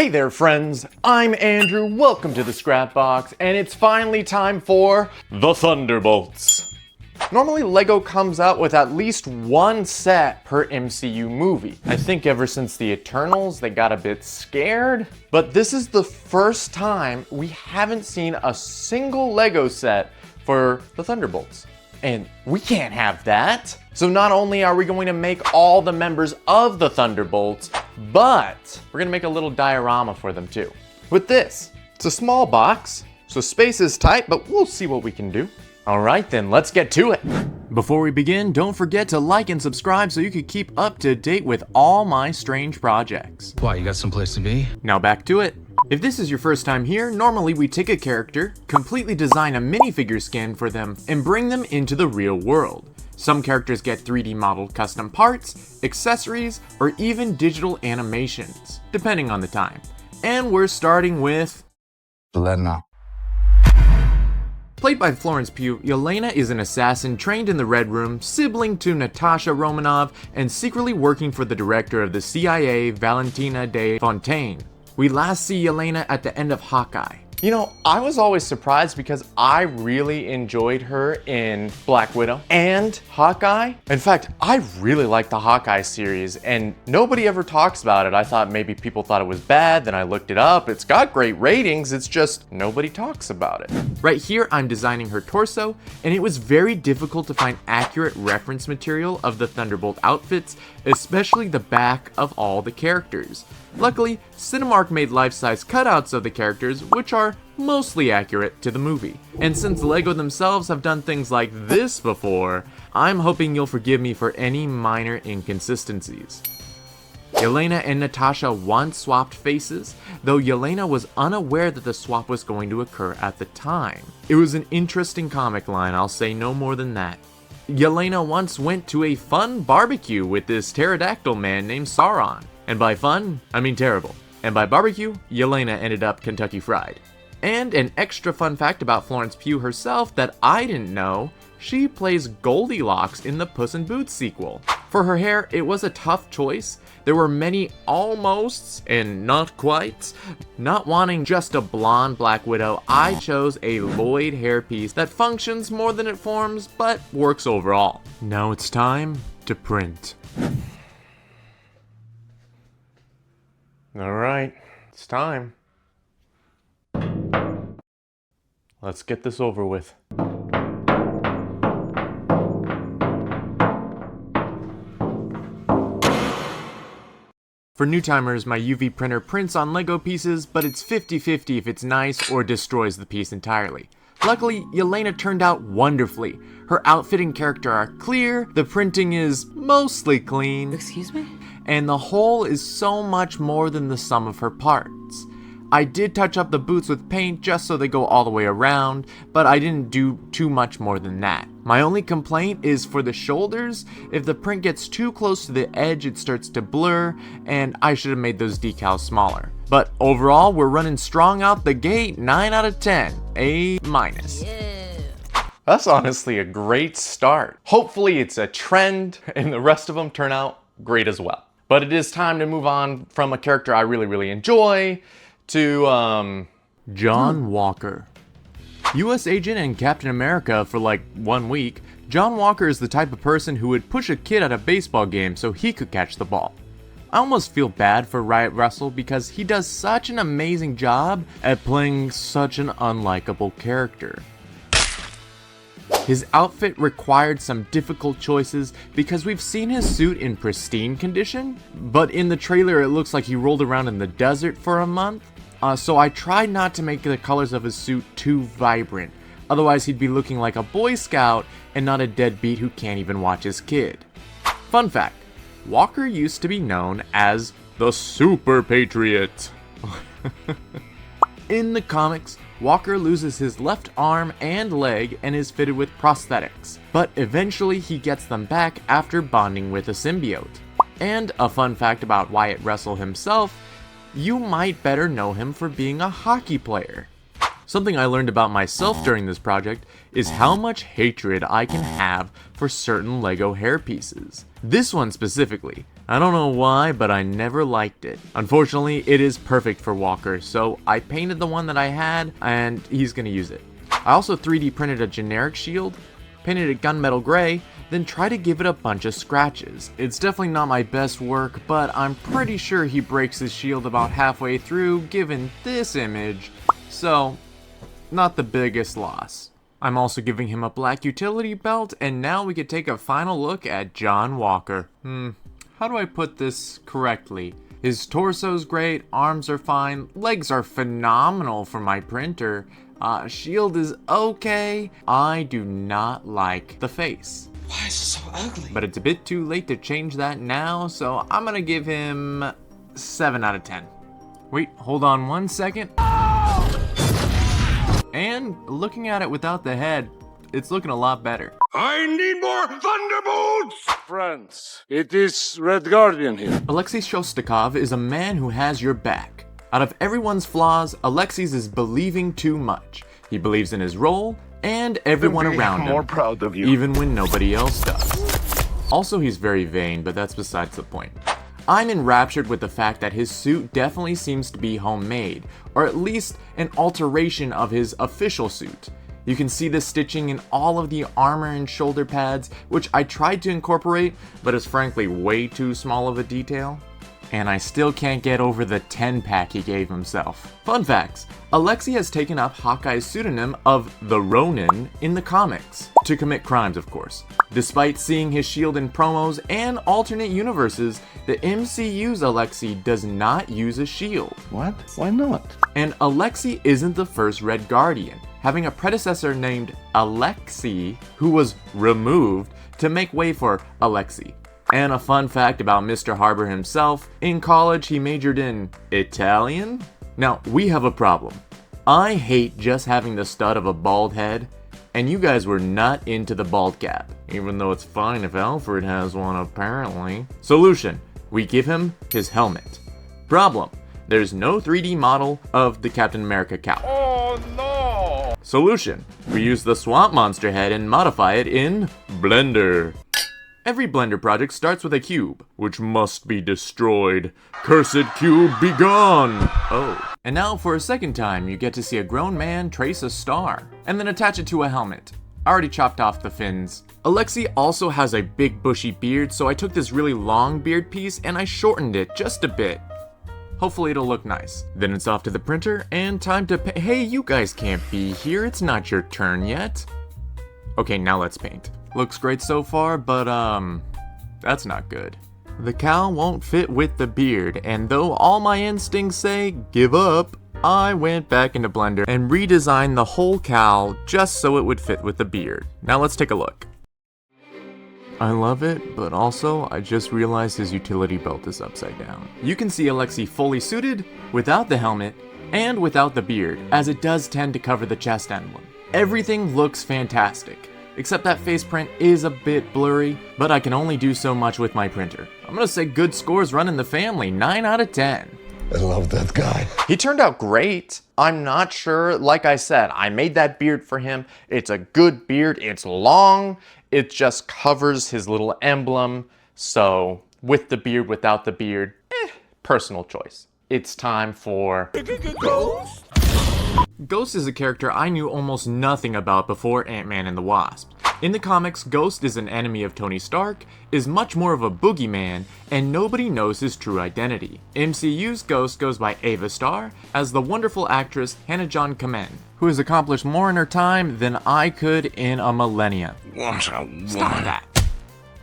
Hey there friends, I'm Andrew, welcome to the Scrapbox, and it's finally time for the Thunderbolts. Normally LEGO comes out with at least one set per MCU movie. I think ever since the Eternals they got a bit scared, but this is the first time we haven't seen a single LEGO set for the Thunderbolts. And we can't have that. So not only are we going to make all the members of the Thunderbolts, but we're gonna make a little diorama for them too. With this, it's a small box, so space is tight, but we'll see what we can do. All right then, let's get to it. Before we begin, don't forget to like and subscribe so you can keep up to date with all my strange projects. Why, you got someplace to be? Now back to it. If this is your first time here, normally we take a character, completely design a minifigure skin for them, and bring them into the real world. Some characters get 3D modeled custom parts, accessories, or even digital animations, depending on the time. And we're starting with Yelena. Played by Florence Pugh, Yelena is an assassin trained in the Red Room, sibling to Natasha Romanoff, and secretly working for the director of the CIA, Valentina de Fontaine. We last see Yelena at the end of Hawkeye. You know, I was always surprised because I really enjoyed her in Black Widow and Hawkeye. In fact, I really like the Hawkeye series and nobody ever talks about it. I thought maybe people thought it was bad, then I looked it up. It's got great ratings, it's just nobody talks about it. Right here, I'm designing her torso, and it was very difficult to find accurate reference material of the Thunderbolt outfits, especially the back of all the characters. Luckily, Cinemark made life-size cutouts of the characters, which are mostly accurate to the movie. And since LEGO themselves have done things like this before, I'm hoping you'll forgive me for any minor inconsistencies. Yelena and Natasha once swapped faces, though Yelena was unaware that the swap was going to occur at the time. It was an interesting comic line, I'll say no more than that. Yelena once went to a fun barbecue with this pterodactyl man named Sauron. And by fun, I mean terrible. And by barbecue, Yelena ended up Kentucky Fried. And an extra fun fact about Florence Pugh herself that I didn't know, she plays Goldilocks in the Puss in Boots sequel. For her hair, it was a tough choice. There were many almosts and not quites. Not wanting just a blonde Black Widow, I chose a Lloyd hairpiece that functions more than it forms, but works overall. Now it's time to print. All right, it's time. Let's get this over with. For new timers, my UV printer prints on LEGO pieces, but it's 50-50 if it's nice or destroys the piece entirely. Luckily, Yelena turned out wonderfully. Her outfit and character are clear, the printing is mostly clean. Excuse me? And the whole is so much more than the sum of her parts. I did touch up the boots with paint just so they go all the way around, but I didn't do too much more than that. My only complaint is for the shoulders. If the print gets too close to the edge, it starts to blur, and I should have made those decals smaller. But overall, we're running strong out the gate, 9 out of 10, A-. Yeah. That's honestly a great start. Hopefully it's a trend and the rest of them turn out great as well. But it is time to move on from a character I really enjoy to, John Walker. US agent and Captain America for like 1 week, John Walker is the type of person who would push a kid at a baseball game so he could catch the ball. I almost feel bad for Riot Russell because he does such an amazing job at playing such an unlikable character. His outfit required some difficult choices because we've seen his suit in pristine condition, but in the trailer it looks like he rolled around in the desert for a month. So I tried not to make the colors of his suit too vibrant, otherwise he'd be looking like a Boy Scout and not a deadbeat who can't even watch his kid. Fun fact, Walker used to be known as the Super Patriot. In the comics, Walker loses his left arm and leg and is fitted with prosthetics, but eventually he gets them back after bonding with a symbiote. And a fun fact about Wyatt Russell himself, you might better know him for being a hockey player. Something I learned about myself during this project is how much hatred I can have for certain LEGO hair pieces. This one specifically. I don't know why, but I never liked it. Unfortunately, it is perfect for Walker, so I painted the one that I had, and he's gonna use it. I also 3D printed a generic shield, painted it gunmetal gray, then tried to give it a bunch of scratches. It's definitely not my best work, but I'm pretty sure he breaks his shield about halfway through, given this image, so not the biggest loss. I'm also giving him a black utility belt, and now we could take a final look at John Walker. How do I put this correctly? His torso's great, arms are fine, legs are phenomenal for my printer, shield is okay. I do not like the face. Why is it so ugly? But it's a bit too late to change that now, so I'm gonna give him 7 out of 10. Wait, hold on one second. And looking at it without the head, it's looking a lot better. I need more Thunderbolts! Friends, it is Red Guardian here. Alexei Shostakov is a man who has your back. Out of everyone's flaws, Alexei's is believing too much. He believes in his role and everyone around him, more proud of you. even when nobody else does. Also, he's very vain, but that's besides the point. I'm enraptured with the fact that his suit definitely seems to be homemade, or at least an alteration of his official suit. You can see the stitching in all of the armor and shoulder pads, which I tried to incorporate, but is frankly way too small of a detail. And I still can't get over the 10-pack he gave himself. Fun facts: Alexei has taken up Hawkeye's pseudonym of the Ronin in the comics, to commit crimes of course. Despite seeing his shield in promos and alternate universes, the MCU's Alexei does not use a shield. What? Why not? And Alexei isn't the first Red Guardian, having a predecessor named Alexei who was removed to make way for Alexei. And a fun fact about Mr. Harbor himself, in college he majored in Italian? Now, we have a problem. I hate just having the stud of a bald head, and you guys were not into the bald cap, even though it's fine if Alfred has one apparently. Solution: we give him his helmet. Problem: there's no 3D model of the Captain America cowl. Oh no! Solution: we use the swamp monster head and modify it in Blender. Every Blender project starts with a cube, which must be destroyed. Cursed cube, be gone! Oh. And now for a second time, you get to see a grown man trace a star, and then attach it to a helmet. I already chopped off the fins. Alexei also has a big bushy beard, so I took this really long beard piece and I shortened it just a bit. Hopefully it'll look nice. Then it's off to the printer, and time to hey, you guys can't be here, it's not your turn yet. Okay, now let's paint. Looks great so far, but that's not good. The cowl won't fit with the beard, and though all my instincts say give up, I went back into Blender and redesigned the whole cowl just so it would fit with the beard. Now let's take a look. I love it, but also I just realized his utility belt is upside down. You can see Alexei fully suited, without the helmet, and without the beard, as it does tend to cover the chest emblem. Everything looks fantastic. Except that face print is a bit blurry, but I can only do so much with my printer. I'm gonna say good scores run in the family, 9 out of 10. I love that guy. He turned out great. I'm not sure, like I said, I made that beard for him. It's a good beard, it's long, it just covers his little emblem. So, with the beard, without the beard, personal choice. It's time for Ghost? Ghost is a character I knew almost nothing about before Ant-Man and the Wasp. In the comics, Ghost is an enemy of Tony Stark, is much more of a boogeyman, and nobody knows his true identity. MCU's Ghost goes by Ava Starr as the wonderful actress Hannah John Kamen, who has accomplished more in her time than I could in a millennia. What a woman. Stop that!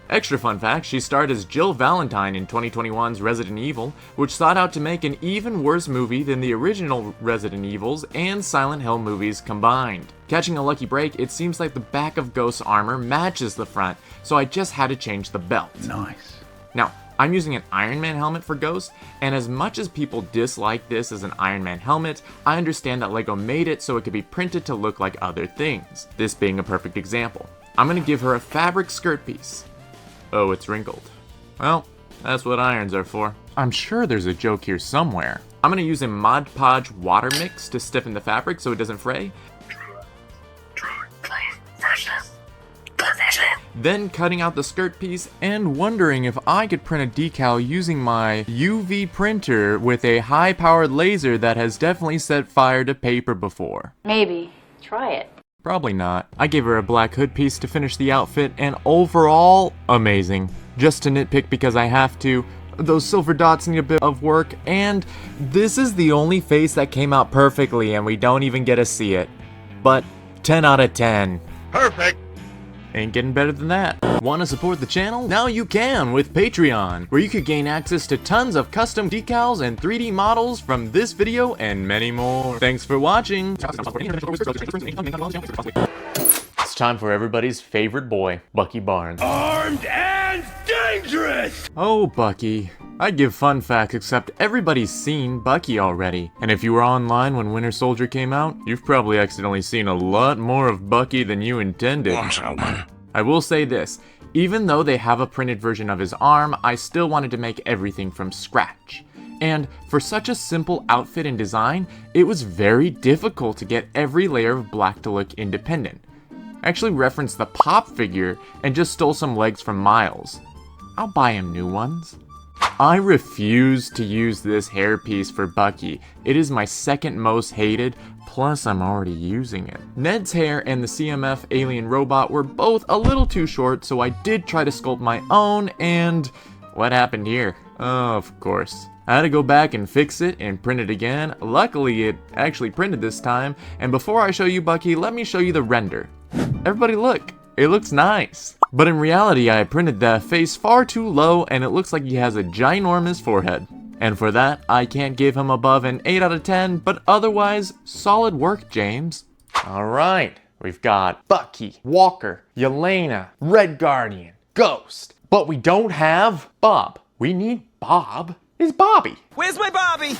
Extra fun fact, she starred as Jill Valentine in 2021's Resident Evil, which sought out to make an even worse movie than the original Resident Evils and Silent Hill movies combined. Catching a lucky break, it seems like the back of Ghost's armor matches the front, so I just had to change the belt. Nice. Now, I'm using an Iron Man helmet for Ghost, and as much as people dislike this as an Iron Man helmet, I understand that LEGO made it so it could be printed to look like other things, this being a perfect example. I'm gonna give her a fabric skirt piece. Oh, it's wrinkled. Well, that's what irons are for. I'm sure there's a joke here somewhere. I'm gonna use a Mod Podge water mix to stiffen the fabric so it doesn't fray. Then cutting out the skirt piece and wondering if I could print a decal using my UV printer with a high-powered laser that has definitely set fire to paper before. Maybe. Try it. Probably not. I gave her a black hood piece to finish the outfit, and overall, amazing. Just to nitpick because I have to, those silver dots need a bit of work, and this is the only face that came out perfectly and we don't even get to see it. But 10 out of 10. Perfect. Ain't getting better than that. Want to support the channel? Now you can with Patreon, where you could gain access to tons of custom decals and 3D models from this video and many more. Thanks for watching. It's time for everybody's favorite boy, Bucky Barnes. Armed and dangerous! Oh, Bucky. I'd give fun facts, except everybody's seen Bucky already. And if you were online when Winter Soldier came out, you've probably accidentally seen a lot more of Bucky than you intended. I will say this, even though they have a printed version of his arm, I still wanted to make everything from scratch. And for such a simple outfit and design, it was very difficult to get every layer of black to look independent. I actually referenced the Pop figure and just stole some legs from Miles. I'll buy him new ones. I refuse to use this hairpiece for Bucky. It is my second most hated, plus I'm already using it. Ned's hair and the CMF alien robot were both a little too short, so I did try to sculpt my own, and what happened here? Oh, of course. I had to go back and fix it and print it again. Luckily, it actually printed this time, and before I show you Bucky, let me show you the render. Everybody look, it looks nice. But in reality, I printed the face far too low and it looks like he has a ginormous forehead. And for that, I can't give him above an 8 out of 10, but otherwise, solid work, James. Alright, we've got Bucky, Walker, Yelena, Red Guardian, Ghost. But we don't have Bob. We need Bob. Is Bobby. Where's my Bobby?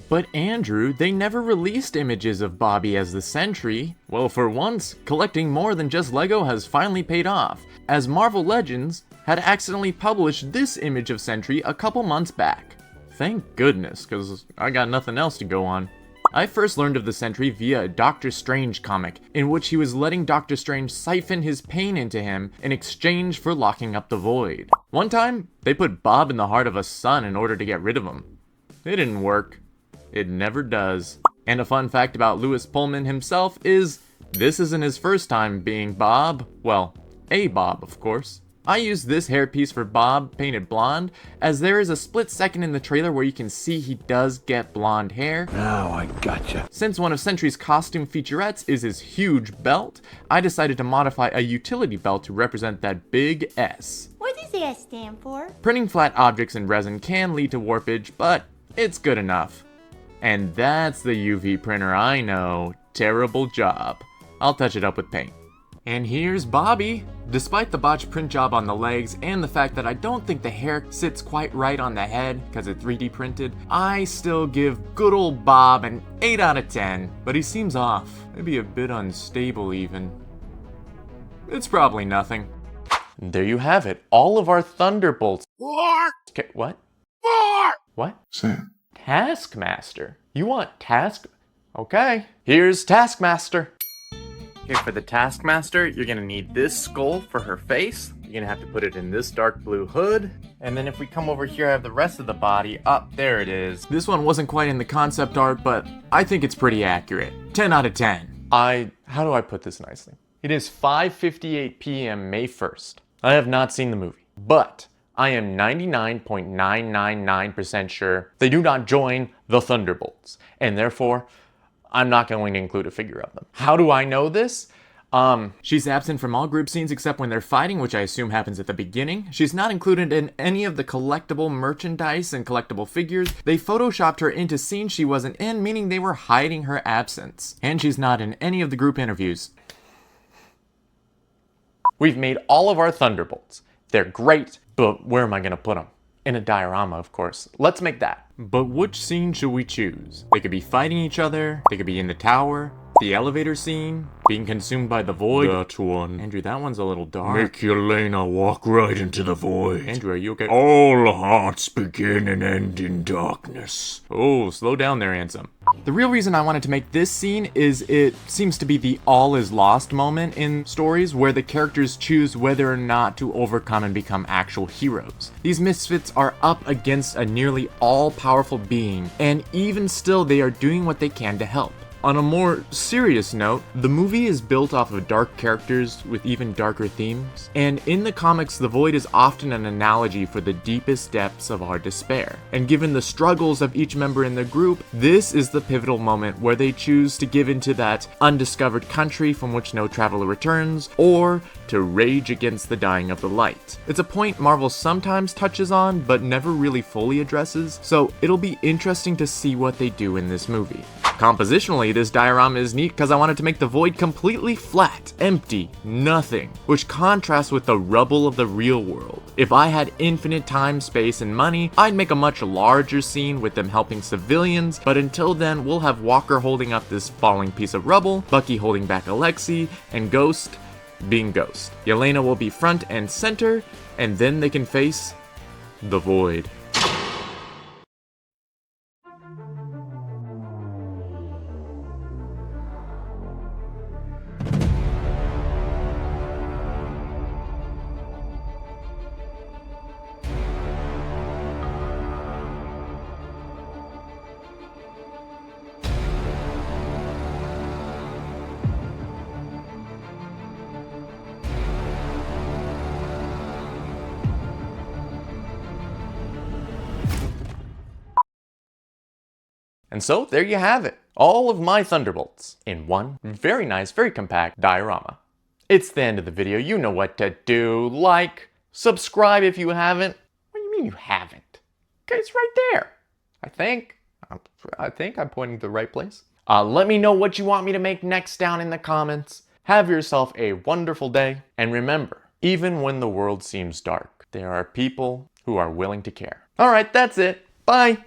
But Andrew, they never released images of Bobby as the Sentry. Well, for once, collecting more than just Lego has finally paid off, as Marvel Legends had accidentally published this image of Sentry a couple months back. Thank goodness, because I got nothing else to go on. I first learned of the Sentry via a Doctor Strange comic, in which he was letting Doctor Strange siphon his pain into him in exchange for locking up the Void. One time, they put Bob in the heart of a sun in order to get rid of him. It didn't work. It never does. And a fun fact about Louis Pullman himself is, this isn't his first time being Bob. Well, a Bob, of course. I used this hairpiece for Bob, painted blonde, as there is a split second in the trailer where you can see he does get blonde hair. Now I gotcha. Since one of Sentry's costume featurettes is his huge belt, I decided to modify a utility belt to represent that big S. What does S stand for? Printing flat objects in resin can lead to warpage, but it's good enough. And that's the UV printer I know. Terrible job. I'll touch it up with paint. And here's Bobby. Despite the botched print job on the legs and the fact that I don't think the hair sits quite right on the head because it's 3D printed, I still give good old Bob an 8 out of 10. But he seems off. Maybe a bit unstable even. It's probably nothing. And there you have it. All of our Thunderbolts. What? Okay, what? More! What? Sam. Taskmaster. You want Okay. Here's Taskmaster. Okay, for the Taskmaster, you're gonna need this skull for her face. You're gonna have to put it in this dark blue hood. And then if we come over here, I have the rest of the body. Up, there it is. This one wasn't quite in the concept art, but I think it's pretty accurate. 10 out of 10. How do I put this nicely? It is 5:58 p.m. May 1st. I have not seen the movie, but I am 99.999% sure they do not join the Thunderbolts, and therefore, I'm not going to include a figure of them. How do I know this? She's absent from all group scenes except when they're fighting, which I assume happens at the beginning. She's not included in any of the collectible merchandise and collectible figures. They photoshopped her into scenes she wasn't in, meaning they were hiding her absence. And she's not in any of the group interviews. We've made all of our Thunderbolts. They're great, but where am I gonna put them? In a diorama, of course. Let's make that. But which scene should we choose? They could be fighting each other, they could be in the tower, The elevator scene, being consumed by the void. That one. Andrew, that one's a little dark. Make Yelena walk right into the void. Andrew, are you okay? All hearts begin and end in darkness. Oh, slow down there, Ansem. The real reason I wanted to make this scene is it seems to be the all is lost moment in stories where the characters choose whether or not to overcome and become actual heroes. These misfits are up against a nearly all-powerful being, and even still they are doing what they can to help. On a more serious note, the movie is built off of dark characters with even darker themes, and in the comics the void is often an analogy for the deepest depths of our despair. And given the struggles of each member in the group, this is the pivotal moment where they choose to give into that undiscovered country from which no traveler returns, or to rage against the dying of the light. It's a point Marvel sometimes touches on, but never really fully addresses, so it'll be interesting to see what they do in this movie. Compositionally, this diorama is neat because I wanted to make the void completely flat, empty, nothing, which contrasts with the rubble of the real world. If I had infinite time, space, and money, I'd make a much larger scene with them helping civilians, but until then, we'll have Walker holding up this falling piece of rubble, Bucky holding back Alexei, and Ghost being Ghost. Yelena will be front and center, and then they can face the void. And so, there you have it. All of my Thunderbolts in one very nice, very compact diorama. It's the end of the video. You know what to do. Like, subscribe if you haven't. What do you mean you haven't? Okay, it's right there. I think I'm pointing to the right place. Let me know what you want me to make next down in the comments. Have yourself a wonderful day. And remember, even when the world seems dark, there are people who are willing to care. All right, that's it. Bye.